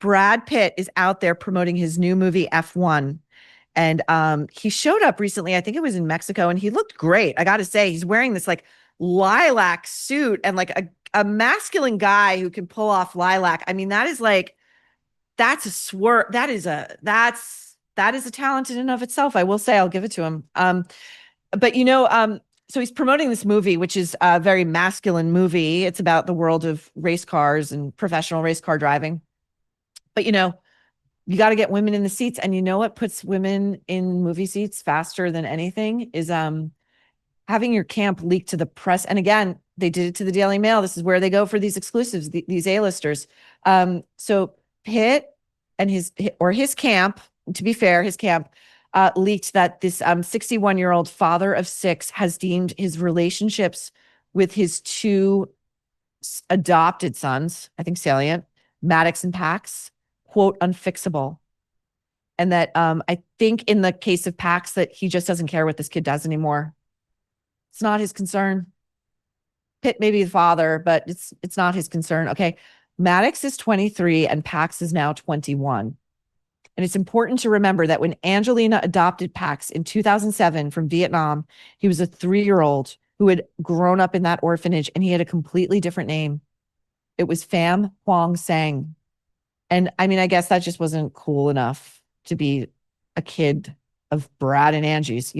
Brad Pitt is out there promoting his new movie F1. And he showed up recently, I think it was in Mexico, and he looked great. I got to say, he's wearing this like lilac suit and like a masculine guy who can pull off lilac. I mean, that is like, that's a swerve. That is a talent in and of itself. I will say, I'll give it to him. But so he's promoting this movie, which is a very masculine movie. It's about the world of race cars and professional race car driving. But you got to get women in the seats. And you know what puts women in movie seats faster than anything is having your camp leak to the press. And again, they did it to the Daily Mail. This is where they go for these exclusives, these A-listers. So Pitt and his camp, to be fair, his camp leaked that this 61-year-old father of 6 has deemed his relationships with his 2 adopted sons, I think salient, Maddox and Pax, quote, unfixable. And that I think in the case of Pax that he just doesn't care what this kid does anymore. It's not his concern. Pitt may be the father, but it's not his concern. Okay. Maddox is 23 and Pax is now 21. And it's important to remember that when Angelina adopted Pax in 2007 from Vietnam, he was a 3-year-old who had grown up in that orphanage, and he had a completely different name. It was Pham Huang Sang. And I mean, I guess that just wasn't cool enough to be a kid of Brad and Angie's,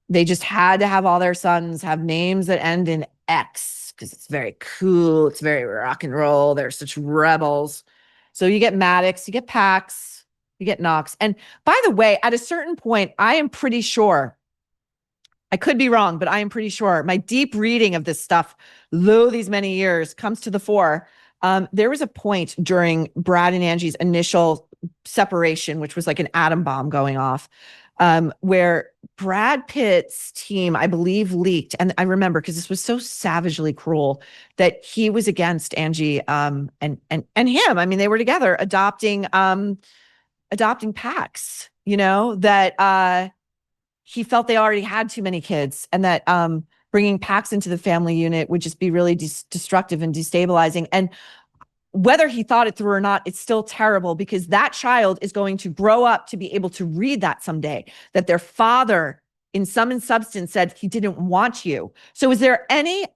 They just had to have all their sons have names that end in X because it's very cool. It's very rock and roll. They're such rebels. So you get Maddox, you get Pax, you get Knox. And by the way, at a certain point, I am pretty sure, I could be wrong, but I am pretty sure my deep reading of this stuff, though these many years, comes to the fore. There was a point during Brad and Angie's initial separation, which was like an atom bomb going off, where Brad Pitt's team, I believe, leaked. And I remember because this was so savagely cruel that he was against Angie and him. I mean, they were together adopting Pax, that he felt they already had too many kids, and that bringing Pax into the family unit would just be really destructive and destabilizing. And whether he thought it through or not, it's still terrible because that child is going to grow up to be able to read that someday, that their father in sum and substance said he didn't want you. So is there any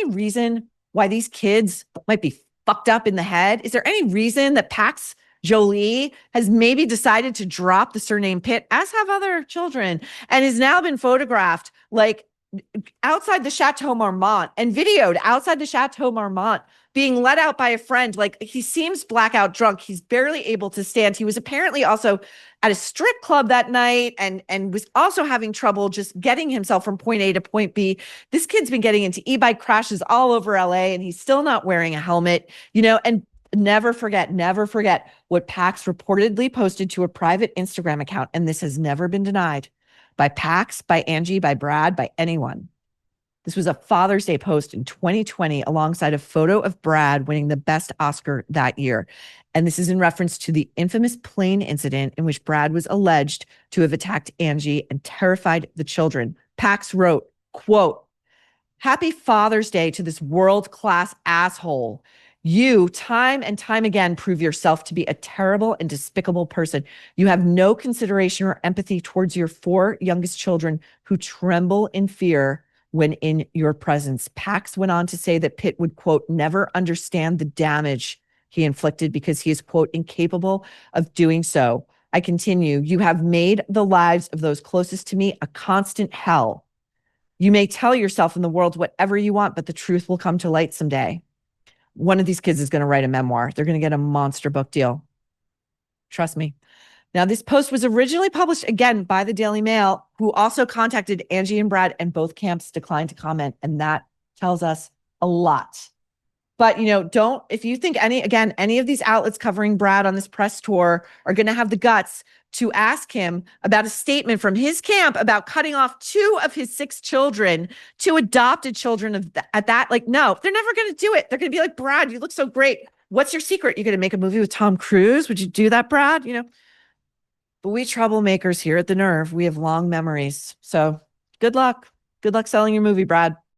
reason why these kids might be fucked up in the head? Is there any reason that Pax Jolie has maybe decided to drop the surname Pitt, as have other children, and has now been photographed like outside the Chateau Marmont and videoed outside the Chateau Marmont being let out by a friend? Like, he seems blackout drunk. He's barely able to stand. He was apparently also at a strip club that night and was also having trouble just getting himself from point A to point B. This kid's been getting into e-bike crashes all over LA, and he's still not wearing a helmet, and never forget what Pax reportedly posted to a private Instagram account. And this has never been denied by Pax, by Angie, by Brad, by anyone. This was a Father's Day post in 2020 alongside a photo of Brad winning the Best Oscar that year. And this is in reference to the infamous plane incident in which Brad was alleged to have attacked Angie and terrified the children. Pax wrote, quote, "Happy Father's Day to this world-class asshole. You, time and time again, prove yourself to be a terrible and despicable person. You have no consideration or empathy towards your 4 youngest children who tremble in fear when in your presence." Pax went on to say that Pitt would, quote, "never understand the damage he inflicted because he is, quote, incapable of doing so." I continue, "You have made the lives of those closest to me a constant hell. You may tell yourself in the world whatever you want, but the truth will come to light someday." One of these kids is going to write a memoir. They're going to get a monster book deal. Trust me. Now, this post was originally published again by the Daily Mail, who also contacted Angie and Brad, and both camps declined to comment. And that tells us a lot. But, if you think any of these outlets covering Brad on this press tour are going to have the guts to ask him about a statement from his camp about cutting off 2 of his 6 children, 2 adopted children at that, like, no, they're never going to do it. They're going to be like, "Brad, you look so great. What's your secret? You're going to make a movie with Tom Cruise? Would you do that, Brad?" But we troublemakers here at The Nerve, we have long memories. So good luck. Good luck selling your movie, Brad.